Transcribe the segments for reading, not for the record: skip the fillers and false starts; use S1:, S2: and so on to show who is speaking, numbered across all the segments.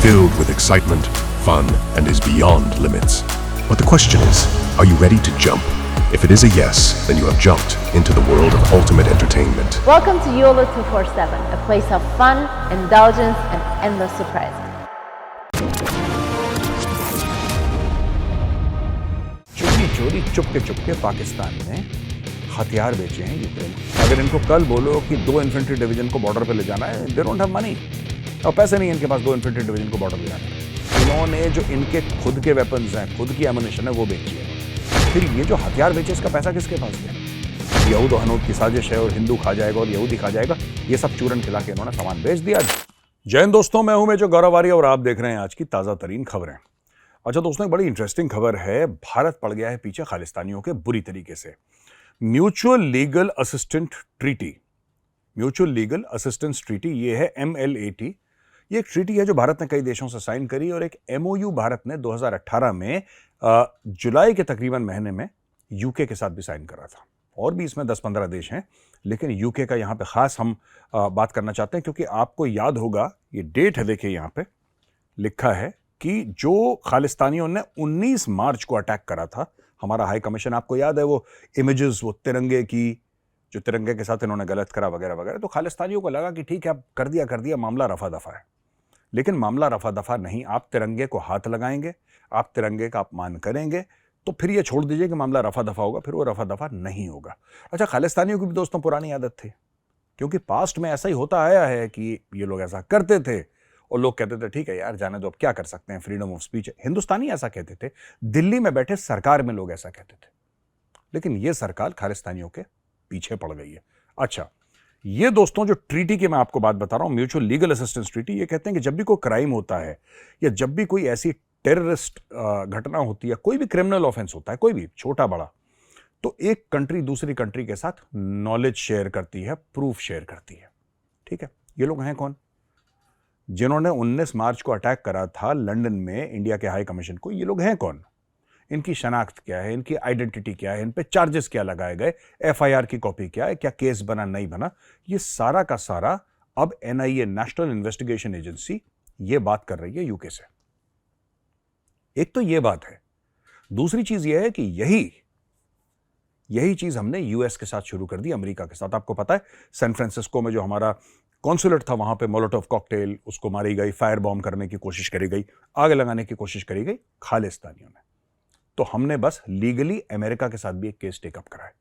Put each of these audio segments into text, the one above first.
S1: filled with excitement, fun, and is beyond limits. But the question is, are you ready to jump? If it is a yes, then you have jumped into the world of ultimate entertainment.
S2: Welcome to YOLO 247, a place of fun, indulgence, and endless surprises.
S3: चोरी चुपके चुपके पाकिस्तान ने हथियार बेचे हैं Ukraine. अगर इनको कल बोलो कि 2 इन्फेंट्री डिवीजन को बॉर्डर पे ले जाना है, दे डोंट हैव मनी, और पैसे नहीं है इनके पास 2 इन्फेंट्री डिवीजन को बॉर्डर ले जाना है। इन्होंने जो इनके खुद के वेपन्स हैं, खुद की एमुनिशन है, वो बेची है। फिर ये जो हथियार बेचे, इसका पैसा किसके पास गया? यहूद हनूद की साजिश है और हिंदू खा जाएगा और यहूदी खा जाएगा, ये सब चूरन खिला के इन्होंने सामान बेच दिया। जय हिंद दोस्तों, मैं हूं मेजर गौरव आर्य और आप देख रहे हैं आज की ताजा तरीन खबरें। अच्छा दोस्तों, एक बड़ी इंटरेस्टिंग खबर है। भारत पड़ गया है पीछे खालिस्तानियों के बुरी तरीके से। Mutual legal assistant treaty, mutual legal assistance treaty, ये है MLAT। ये एक ट्रीटी है जो भारत ने कई देशों से साइन करी, और एक MOU भारत ने 2018 में जुलाई के तकरीबन महीने में यूके के साथ भी साइन करा था। और भी इसमें 10-15 देश हैं, लेकिन यूके का यहां पे खास हम बात करना चाहते हैं, क्योंकि आपको याद होगा, ये डेट है, देखिए यहां पे लिखा है कि जो खालिस्तानियों ने 19 मार्च को अटैक करा था, हमारा हाई कमीशन, आपको याद है वो इमेजेस, वो तिरंगे की, जो तिरंगे के साथ इन्होंने गलत करा वगैरह वगैरह। तो खालिस्तानियों को लगा कि ठीक है, अब कर दिया, मामला रफा दफा है। लेकिन मामला रफा दफा नहीं। आप तिरंगे को हाथ लगाएंगे, आप तिरंगे का अपमान करेंगे, तो फिर ये छोड़ दीजिए कि मामला रफा दफा होगा, फिर वो रफा दफा नहीं होगा। अच्छा, खालिस्तानियों की भी दोस्तों पुरानी आदत थी, क्योंकि पास्ट में ऐसा ही होता आया है कि ये लोग ऐसा करते थे और लोग कहते थे ठीक है यार, जाने दो, अब क्या कर सकते हैं, फ्रीडम ऑफ स्पीच है। हिंदुस्तानी ऐसा कहते थे, दिल्ली में बैठे सरकार में लोग ऐसा कहते थे, लेकिन ये सरकार खालिस्तानियों के पीछे पड़ गई है। अच्छा, ये दोस्तों जो ट्रीटी की मैं आपको बात बता रहा हूं, म्यूचुअल लीगल असिस्टेंस ट्रीटी, ये कहते हैं कि जब भी कोई क्राइम होता है या जब भी कोई ऐसी टेररिस्ट घटना होती है, कोई भी क्रिमिनल ऑफेंस होता है, कोई भी छोटा बड़ा, तो एक कंट्री दूसरी कंट्री के साथ नॉलेज शेयर करती है, प्रूफ शेयर करती है। ठीक है, ये लोग हैं कौन? जिन्होंने 19 मार्च को अटैक करा था लंदन में इंडिया के हाई कमीशन को, ये लोग हैं कौन? इनकी शनाख्त क्या है, इनकी आइडेंटिटी क्या है, इन पे चार्जेस क्या लगाए गए, FIR की कॉपी क्या है, क्या केस बना नहीं बना, ये सारा का सारा अब NIA, नेशनल इन्वेस्टिगेशन एजेंसी, ये बात कर रही है यूके से। एक तो ये बात है। दूसरी चीज ये है कि यही चीज हमने US के साथ शुरू कर दी, अमेरिका के साथ। आपको पता है, सैन फ्रांसिस्को में जो हमारा कॉन्सुलेट था, वहां पे मोलोटोव कॉकटेल, उसको मारी गई, फायर बॉम्ब करने की कोशिश करी गई, आग लगाने की कोशिश करी गई खालिस्तानियों ने। तो हमने बस लीगली अमेरिका के साथ भी एक केस टेकअप करा है।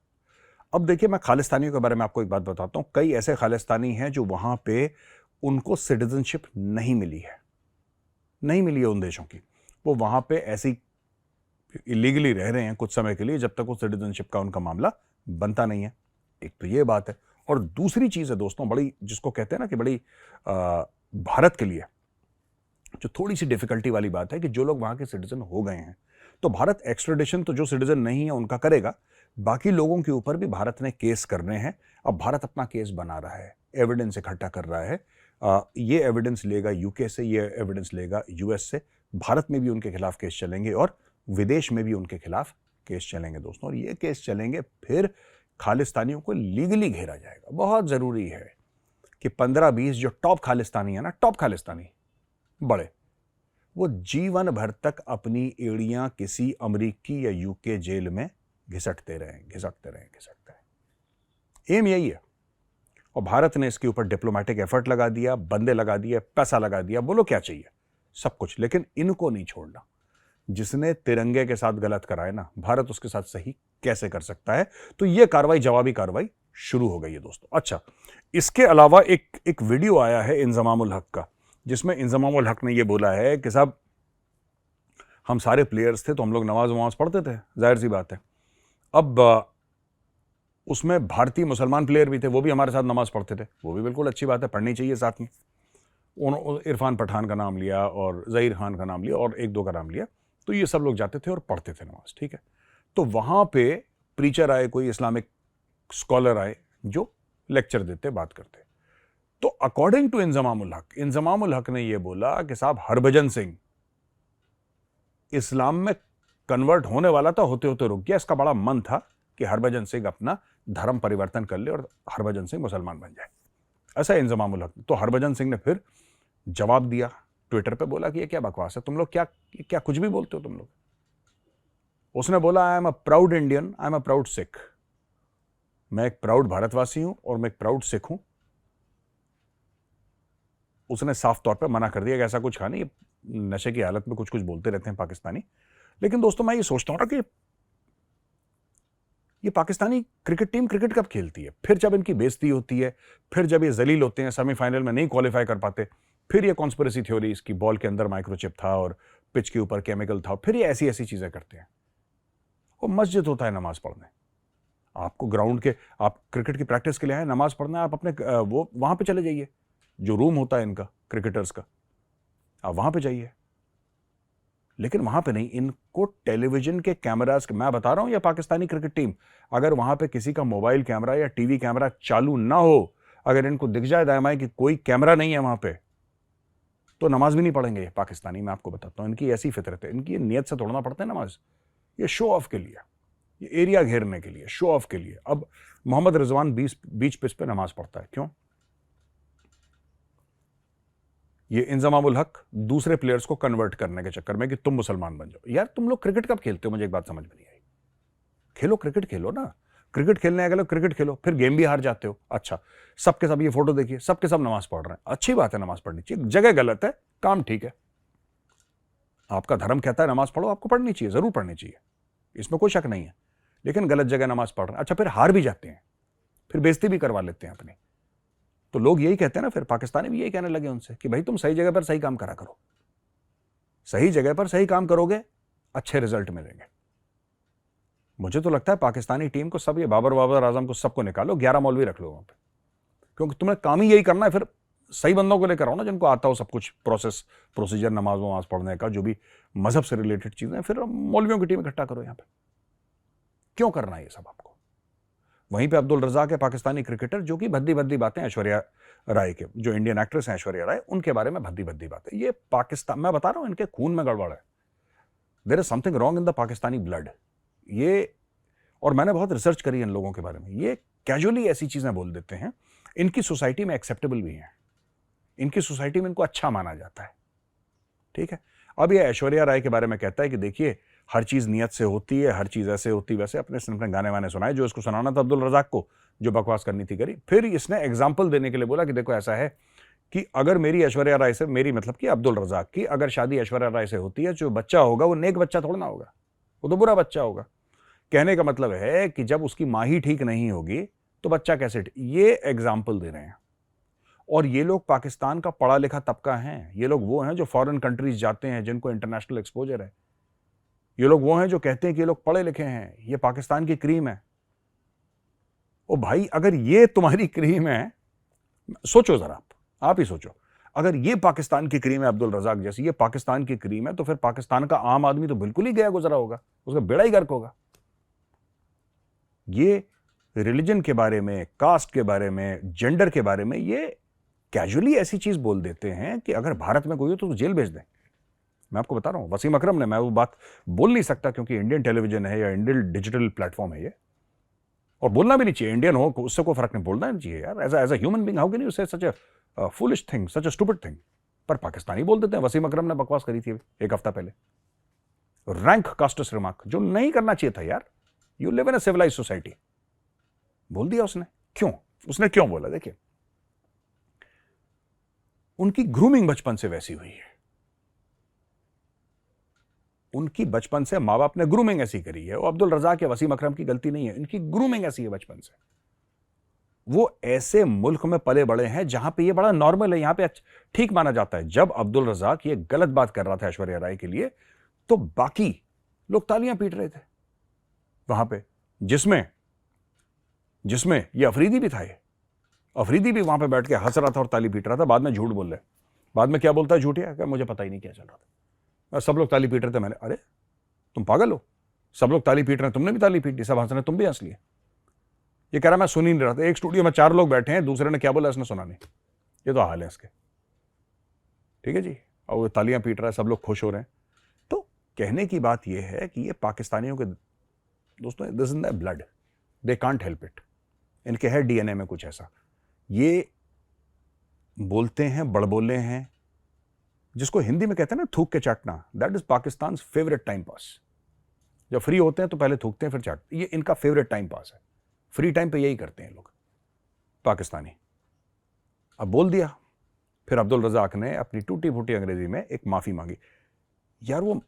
S3: अब देखिए, मैं खालिस्तानियों के बारे में आपको एक बात बताता हूं। कई ऐसे खालिस्तानी हैं जो वहां पे उनको सिटीजनशिप नहीं मिली है उन देशों की। वो वहां पे ऐसी इलीगली रह रहे हैं कुछ समय के लिए, जब तक वो सिटीजनशिप का उनका मामला बनता नहीं है। एक तो ये बात है, और दूसरी चीज है दोस्तों, बड़ी, जिसको कहते हैं ना कि बड़ी भारत के लिए जो थोड़ी सी डिफिकल्टी वाली बात है, कि जो लोग वहां के सिटीजन हो गए हैं, तो भारत एक्स्ट्रेडिशन तो जो सिटीजन नहीं है उनका करेगा, बाकी लोगों के ऊपर भी भारत ने केस करने हैं। अब भारत अपना केस बना रहा है, एविडेंस इकट्ठा कर रहा है। ये एविडेंस लेगा यूके से, ये एविडेंस लेगा US से। भारत में भी उनके खिलाफ केस चलेंगे और विदेश में भी उनके खिलाफ केस चलेंगे दोस्तों। और ये केस चलेंगे, फिर खालिस्तानियों को लीगली घेरा जाएगा। बहुत जरूरी है कि 15-20 जो टॉप खालिस्तानी है ना, टॉप खालिस्तानी बड़े, वो जीवन भर तक अपनी एड़ियां किसी अमेरिकी या यूके जेल में घिसटते रहे। एम यही है। और भारत ने इसके ऊपर डिप्लोमेटिक एफर्ट लगा दिया, बंदे लगा दिए, पैसा लगा दिया, बोलो क्या चाहिए, सब कुछ। लेकिन इनको नहीं छोड़ना। जिसने तिरंगे के साथ गलत करा है ना, भारत उसके साथ सही कैसे कर सकता है? तो यह कार्रवाई, जवाबी कार्रवाई शुरू हो गई है दोस्तों। अच्छा, इसके अलावा एक वीडियो आया है इंजमामुल हक का, जिसमें इंजमामुल हक ने यह बोला है कि साहब, हम सारे प्लेयर्स थे तो हम लोग नमाज पढ़ते थे, जाहिर सी बात है। अब उसमें भारतीय मुसलमान प्लेयर भी थे, वो भी हमारे साथ नमाज पढ़ते थे, वो भी बिल्कुल अच्छी बात है, पढ़नी चाहिए साथ में। इरफान पठान का नाम लिया और जहीर खान का नाम लिया और 1-2 का नाम लिया, तो ये सब लोग जाते थे और पढ़ते थे नमाज। ठीक है, तो वहां पे प्रीचर आए, कोई इस्लामिक स्कॉलर आए जो लेक्चर देते, बात करते। तो अकॉर्डिंग टू इंजमामुल हक ने यह बोला कि साहब, हरभजन सिंह इस्लाम में कन्वर्ट होने वाला था, होते होते रुक गया। इसका बड़ा मन था कि हरभजन सिंह अपना धर्म परिवर्तन कर ले और हरभजन सिंह मुसलमान बन जाए, ऐसा इंजमामुल हक। तो हरभजन सिंह ने फिर जवाब दिया, ट्विटर पे बोला कि ये क्या बकवास है, तुम लोग क्या क्या कुछ भी बोलते हो तुम लोग। उसने बोला I am a proud Indian, I am a proud Sikh. मैं एक प्राउड भारतवासी हूं और मैं एक प्राउड सिख हूं। उसने साफ तौर पर मना कर दिया कि ऐसा कुछ कहा नहीं, नशे की हालत में कुछ कुछ बोलते रहते हैं पाकिस्तानी। लेकिन दोस्तों मैं ये सोचता हूं ना कि ये पाकिस्तानी क्रिकेट टीम क्रिकेट कब खेलती है? फिर जब इनकी बेइज्जती होती है, फिर जब ये जलील होते हैं, सेमीफाइनल में नहीं क्वालिफाई कर पाते, फिर ये कॉन्स्पिरेसी थ्योरी इसकी बॉल के अंदर माइक्रोचिप था और पिच के ऊपर केमिकल था, फिर ये ऐसी ऐसी चीजें करते हैं। वो मस्जिद होता है नमाज पढ़ने, आपको ग्राउंड के, आप क्रिकेट की प्रैक्टिस के लिए आए नमाज पढ़ना, आप अपने वो वहां पे चले जाइए, जो रूम होता है इनका क्रिकेटर्स का, आप वहां पे जाइए। लेकिन वहां पे नहीं, इनको टेलीविजन के कैमरास, मैं बता रहा हूं, या पाकिस्तानी क्रिकेट टीम अगर वहां पे किसी का मोबाइल कैमरा या टीवी कैमरा चालू ना हो, अगर इनको दिख जाए दायमाई कि कोई कैमरा नहीं है वहां पे, तो नमाज भी नहीं पढ़ेंगे पाकिस्तानी। मैं आपको बताता हूं, इनकी ऐसी फितरत है, इनकी नियत से तोड़ना पड़ता है नमाज, ये शो ऑफ के लिए, ये एरिया घेरने के लिए, शो ऑफ के लिए। अब मोहम्मद रिजवान बीच पिच पे नमाज पढ़ता है, क्यों? ये इंजमामुल हक दूसरे प्लेयर्स को कन्वर्ट करने के चक्कर में कि तुम मुसलमान बन जाओ। यार तुम लोग क्रिकेट कब खेलते हो? मुझे एक बात समझ में नहीं आई। खेलो क्रिकेट, खेलो ना, क्रिकेट खेलने गए क्रिकेट खेलो, फिर गेम भी हार जाते हो। अच्छा, सबके सब ये फोटो देखिए, सबके सब नमाज पढ़ रहे हैं, अच्छी बात है, नमाज पढ़नी चाहिए, जगह गलत है, काम ठीक है, आपका धर्म कहता है नमाज पढ़ो, आपको पढ़नी चाहिए, जरूर पढ़नी चाहिए, इसमें कोई शक नहीं है। लेकिन गलत जगह नमाज पढ़ रहे हैं, अच्छा फिर हार भी जाते हैं, फिर बेइज्जती भी करवा लेते हैं अपनी, तो लोग यही कहते हैं ना, फिर पाकिस्तानी भी यही कहने लगे उनसे कि भाई तुम सही जगह पर सही काम करा करो, सही जगह पर सही काम करोगे अच्छे रिजल्ट मिलेंगे। मुझे तो लगता है पाकिस्तानी टीम को सब, ये बाबर आजम को सबको निकालो, 11 मौलवी रख लो वहां पे, क्योंकि तुम्हें काम ही यही करना है। फिर सही बंदों को लेकर आओ ना, जिनको आता हो सब कुछ प्रोसीजर नमाज वमाज पढ़ने का, जो भी मजहब से रिलेटेड चीजें, फिर मौलवियों की टीम इकट्ठा करो यहां पे। क्यों करना है ये सब आपको? वहीं पे अब्दुल रज़ाक है पाकिस्तानी क्रिकेटर, जो कि भद्दी भद्दी बातें ऐश्वर्या राय के, जो इंडियन एक्ट्रेस हैं ऐश्वर्या राय, उनके बारे में भद्दी भद्दी बातें। ये पाकिस्तान, मैं बता रहा हूं, इनके खून में गड़बड़ है, there is something wrong in the Pakistani blood. ये, और मैंने बहुत रिसर्च करी इन लोगों के बारे में, ये कैजुअली ऐसी चीजें बोल देते हैं, इनकी सोसाइटी में एक्सेप्टेबल भी है, इनकी सोसाइटी में इनको अच्छा माना जाता है, ठीक है। अब ये ऐश्वर्या राय के बारे में कहता है कि देखिए हर चीज नियत से होती है, हर चीज ऐसे होती वैसे, अपने गाने वाने सुनाए, जो इसको सुनाना था अब्दुल रज़ाक को, जो बकवास करनी थी करी। फिर इसने एग्जाम्पल देने के लिए बोला कि देखो ऐसा है कि अगर मेरी ऐश्वर्या राय से, मेरी मतलब कि अब्दुल रज़ाक की अगर शादी ऐश्वर्या राय से होती है, जो बच्चा होगा वो नेक बच्चा थोड़ा ना होगा, वो तो बुरा बच्चा होगा। कहने का मतलब है कि जब उसकी माँ ही ठीक नहीं होगी तो बच्चा कैसे, ये एग्जाम्पल दे रहे हैं। और ये लोग पाकिस्तान का पढ़ा लिखा तबका है, ये लोग वो हैं जो फॉरेन कंट्रीज जाते हैं, जिनको इंटरनेशनल एक्सपोजर है, ये लोग वो हैं जो कहते हैं कि ये लोग पढ़े लिखे हैं, ये पाकिस्तान की क्रीम है। ओ भाई, अगर ये तुम्हारी क्रीम है, सोचो जरा, आप ही सोचो, अगर ये पाकिस्तान की क्रीम है, अब्दुल रज़ाक जैसी ये पाकिस्तान की क्रीम है, तो फिर पाकिस्तान का आम आदमी तो बिल्कुल ही गया गुजरा होगा, उसका बेड़ा ही गर्क होगा। ये रिलीजन के बारे में, कास्ट के बारे में, जेंडर के बारे में ये कैजुअली ऐसी चीज बोल देते हैं कि अगर भारत में कोई हो तो जेल भेज दें। मैं आपको बता रहा हूं, वसीम अकरम ने, मैं वो बात बोल नहीं सकता क्योंकि इंडियन टेलीविजन है या इंडियन डिजिटल प्लेटफॉर्म है ये, और बोलना भी नहीं चाहिए, इंडियन हो उससे कोई फर्क नहीं, बोलना नहीं चाहिए यार, as a human being how can you say such a foolish thing, such a stupid thing. पर पाकिस्तानी बोल देते हैं। वसीम अकरम ने बकवास करी थी एक हफ्ता पहले, रैंक कास्टस रिमार्क, जो नहीं करना चाहिए था यार, you live in a civilised society, बोल दिया उसने। क्यों? उसने क्यों बोला? देखिए, उनकी ग्रूमिंग बचपन से वैसी हुई है, उनकी बचपन से माँ बाप ने ग्रूमिंग ऐसी करी है। वो अब्दुल रज़ाक या वसीम अकरम की गलती नहीं है, इनकी ग्रूमिंग ऐसी है बचपन से। वो ऐसे मुल्क में पले बड़े हैं जहां पे ये बड़ा नॉर्मल है, यहां पे ठीक माना जाता है। जब अब्दुल रज़ाक ये गलत बात कर रहा था ऐश्वर्या राय के लिए, तो बाकी लोग तालियां पीट रहे थे वहां पे, जिसमें ये अफरीदी भी था। ये अफरीदी भी वहां पे बैठ के हंस रहा था और ताली पीट रहा था। बाद में झूठ बोल रहे, बाद में क्या बोलता है झूठिया, क्या मुझे पता ही नहीं क्या चल रहा था, सब लोग ताली पीट रहे थे। मैंने, अरे तुम पागल हो, सब लोग ताली पीट रहे हैं, तुमने भी ताली पीट दी, सब हंस रहे, तुम भी हंस लिए। ये कह रहा मैं सुन ही नहीं रहा था, एक स्टूडियो में 4 लोग बैठे हैं, दूसरे ने क्या बोला इसने सुना नहीं। ये तो हाल है इसके, ठीक है जी। और वो तालियां पीट रहा है, सब लोग खुश हो रहे हैं। तो कहने की बात यह है कि ये पाकिस्तानियों के, दोस्तों, this in the blood, they can't help it, इनके है डीएनए में कुछ ऐसा। ये बोलते हैं, बड़बोले हैं, जिसको हिंदी में कहते हैं ना थूक के चाटना, that is Pakistan favourite time pass. जब फ्री होते हैं तो पहले थूकते हैं फिर चाटते, ये इनका फेवरेट टाइम पास है। फ्री टाइम पे यही करते हैं लोग पाकिस्तानी। अब बोल दिया, फिर अब्दुल रज़ाक ने अपनी टूटी फूटी अंग्रेजी में एक माफी मांगी। यार वो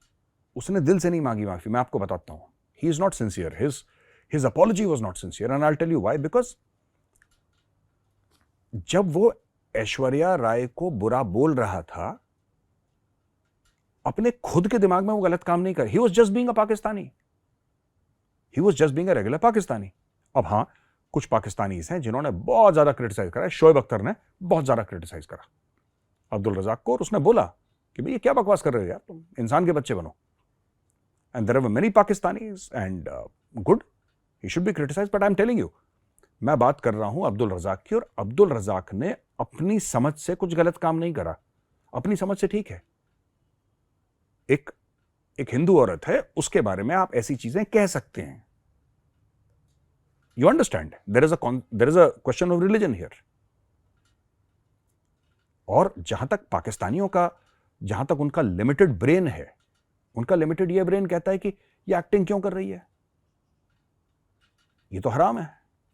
S3: उसने दिल से नहीं मांगी माफी, मैं आपको बताता हूं। He is not sincere, his apology was not sincere and I will tell you why. Because जब वो ऐश्वर्या राय को बुरा बोल रहा था, अपने खुद के दिमाग में वो गलत काम नहीं कर, he was just being a Pakistani, he was just being a regular Pakistani. अब हां, कुछ पाकिस्तानीज हैं जिन्होंने बहुत ज्यादा क्रिटिसाइज करा। शोएब अख्तर ने बहुत ज्यादा क्रिटिसाइज करा अब्दुल रज़ाक को, और उसने बोला कि भाई ये क्या बकवास कर रहे हो यार, तुम इंसान के बच्चे बनो। And there were many Pakistanis and good, he should be criticised, but I am telling you, मैं बात कर रहा हूं अब्दुल रज़ाक की, और अब्दुल रज़ाक ने अपनी समझ से कुछ गलत काम नहीं करा, अपनी समझ से ठीक है। एक हिंदू औरत है, उसके बारे में आप ऐसी चीजें कह सकते हैं। You understand, there is a question of religion here. और जहां तक पाकिस्तानियों का, जहां तक उनका लिमिटेड ब्रेन है, उनका लिमिटेड ये ब्रेन कहता है कि ये एक्टिंग क्यों कर रही है, ये तो हराम है,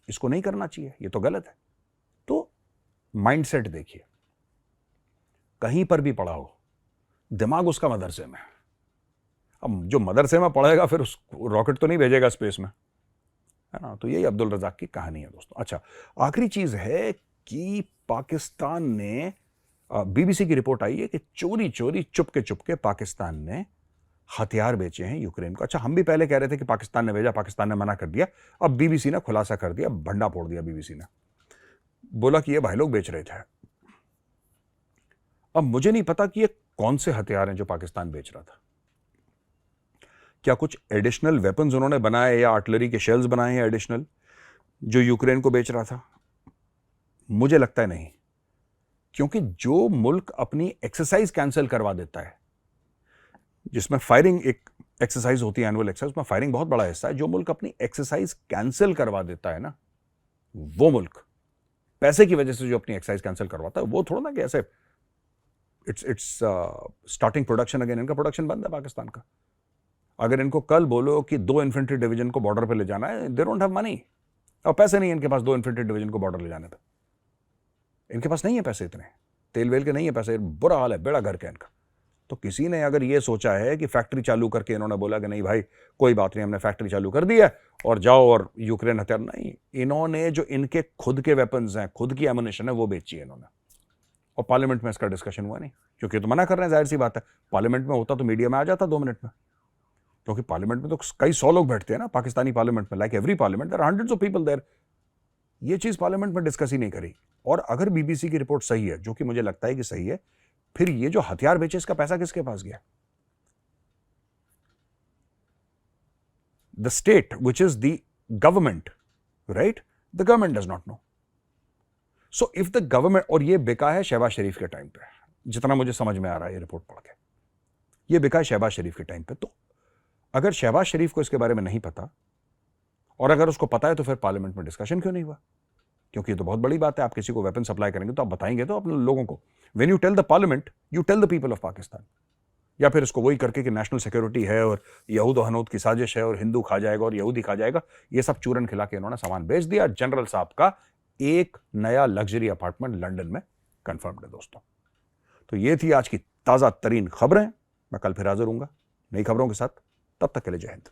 S3: इसको नहीं करना चाहिए, ये तो गलत है। तो माइंडसेट देखिए, कहीं पर भी पढ़ा हो, दिमाग उसका मदरसे में। अब जो मदरसे में पढ़ेगा फिर उस रॉकेट तो नहीं भेजेगा स्पेस में, है ना। तो यही अब्दुल रज़ाक की कहानी है दोस्तों। अच्छा, आखिरी चीज है कि पाकिस्तान ने, बीबीसी की रिपोर्ट आई है कि चोरी चोरी चुपके पाकिस्तान ने हथियार बेचे हैं यूक्रेन को। अच्छा, हम भी पहले कह रहे थे कि पाकिस्तान ने भेजा, पाकिस्तान ने मना कर दिया, अब बीबीसी ने खुलासा कर दिया, भंडा फोड़ दिया बीबीसी ने, बोला कि ये भाई लोग बेच रहे थे। अब मुझे नहीं पता कि ये कौन से हथियार हैं जो पाकिस्तान बेच रहा था। क्या कुछ एडिशनल वेपन्स उन्होंने बनाए या आर्टिलरी के शेल्स बनाए हैं एडिशनल जो यूक्रेन को बेच रहा था? मुझे लगता है नहीं, क्योंकि जो मुल्क अपनी एक्सरसाइज कैंसिल करवा देता है, जिसमें फायरिंग एक एक्सरसाइज होती है, एनुअल एक्सरसाइज, उसमें फायरिंग बहुत बड़ा हिस्सा है, जो मुल्क अपनी एक्सरसाइज कैंसिल करवा देता है ना, वो मुल्क पैसे की वजह से जो अपनी एक्सरसाइज कैंसिल करवाता है, वो थोड़ा ना कि ऐसे इट्स स्टार्टिंग प्रोडक्शन अगेन। इनका प्रोडक्शन बंद है पाकिस्तान का। अगर इनको कल बोलो कि 2 इन्फेंट्री डिवीजन को बॉर्डर पे ले जाना है, दे डोंट हैव मनी, और पैसे नहीं है इनके पास 2 इन्फेंट्री डिवीजन को बॉर्डर ले जाने पे, इनके पास नहीं है पैसे इतने, तेल वेल के नहीं है पैसे, बुरा हाल है, बेड़ा घर का इनका। तो किसी ने अगर ये सोचा है कि फैक्ट्री चालू करके इन्होंने बोला कि नहीं भाई कोई बात नहीं, हमने फैक्ट्री चालू कर दी है और जाओ और यूक्रेन हथियार, नहीं, इन्होंने जो इनके खुद के वेपन्स हैं, खुद की एमुनिशन है, वो बेची है इन्होंने। और पार्लियामेंट में इसका डिस्कशन हुआ नहीं, क्योंकि तो मना कर रहे हैं, जाहिर सी बात है। पार्लियामेंट में होता तो मीडिया में आ जाता 2 मिनट में, क्योंकि पार्लियामेंट में तो कई 100 लोग बैठते हैं ना पाकिस्तानी पार्लियामेंट में, like every parliament there are hundreds of people there. ये चीज पार्लियामेंट में डिस्कस ही नहीं करी। और अगर बीबीसी की रिपोर्ट सही है, जो कि मुझे लगता है कि सही है, फिर ये जो हथियार बेचे इसका पैसा किसके पास गया? The state which is the government, right? The government does not know. So if the government, और ये बिका है शहबाज शरीफ के टाइम पे, जितना मुझे समझ में आ रहा है ये रिपोर्ट पढ़ के, ये बिका है शहबाज शरीफ के टाइम पे। तो अगर शहबाज शरीफ को इसके बारे में नहीं पता, और अगर उसको पता है, तो फिर पार्लियामेंट में डिस्कशन क्यों नहीं हुआ? क्योंकि ये तो बहुत बड़ी बात है। आप किसी को वेपन सप्लाई करेंगे तो आप बताएंगे तो अपने लोगों को, when you tell the parliament you tell the people of Pakistan. या फिर इसको वही करके कि नेशनल सिक्योरिटी है और यहूद और हनूद की साजिश है और हिंदू खा जाएगा और यहूदी खा जाएगा, ये सब चूरन खिला के इन्होंने सामान बेच दिया। जनरल साहब का एक नया लग्जरी अपार्टमेंट लंदन में कंफर्म्ड है दोस्तों। तो ये थी आज की ताजा तरीन खबरें। मैं कल फिर हाजिर हूंगा नई खबरों के साथ, तब तक के लिए जय हिंद।